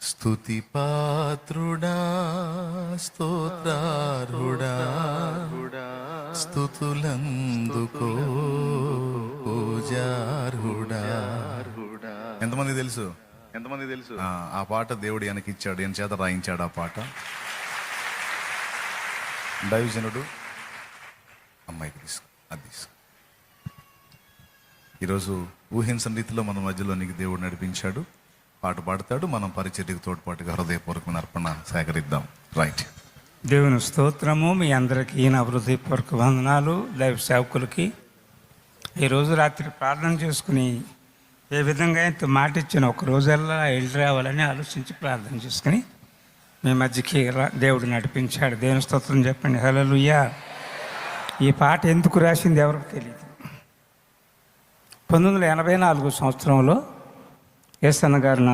స్తుతి పాత్రుడా, స్తోత్రార్హుడా, స్తుతులందుకో పూజార్హుడా. ఎంతమంది తెలుసు? ఆ పాట దేవుడు వెనకిచ్చాడు, ఈయన చేత రాయించాడు. ఆ పాట దైవజనుడు అమ్మాయికి తీసుకో, అది తీసుకో. ఈరోజు ఊహించని రీతిలో మన మధ్యలోనికి దేవుడు నడిపించాడు. పాట పాడతాడు, మనం పరిచర్యకు తోడ్పాటుగా హృదయపూర్వకమైన అర్పణ సేకరిద్దాం. రైట్. దేవుని స్తోత్రము. మీ అందరికీ నా హృదయపూర్వక వందనాలు. దైవ సేవకులకి ఈరోజు రాత్రి ప్రార్థన చేసుకుని ఏ విధంగా ఇంత మాట ఇచ్చిన ఒక రోజల్లా వెళ్ళి రావాలని ఆలోచించి ప్రార్థన చేసుకుని మీ మధ్యకి దేవుడు నడిపించాడు. దేవుని స్తోత్రం చెప్పండి. హల్లెలూయా. ఈ పాట ఎందుకు రాసింది ఎవరికి తెలియదు. 1984 సంవత్సరంలో యేసన్న గారు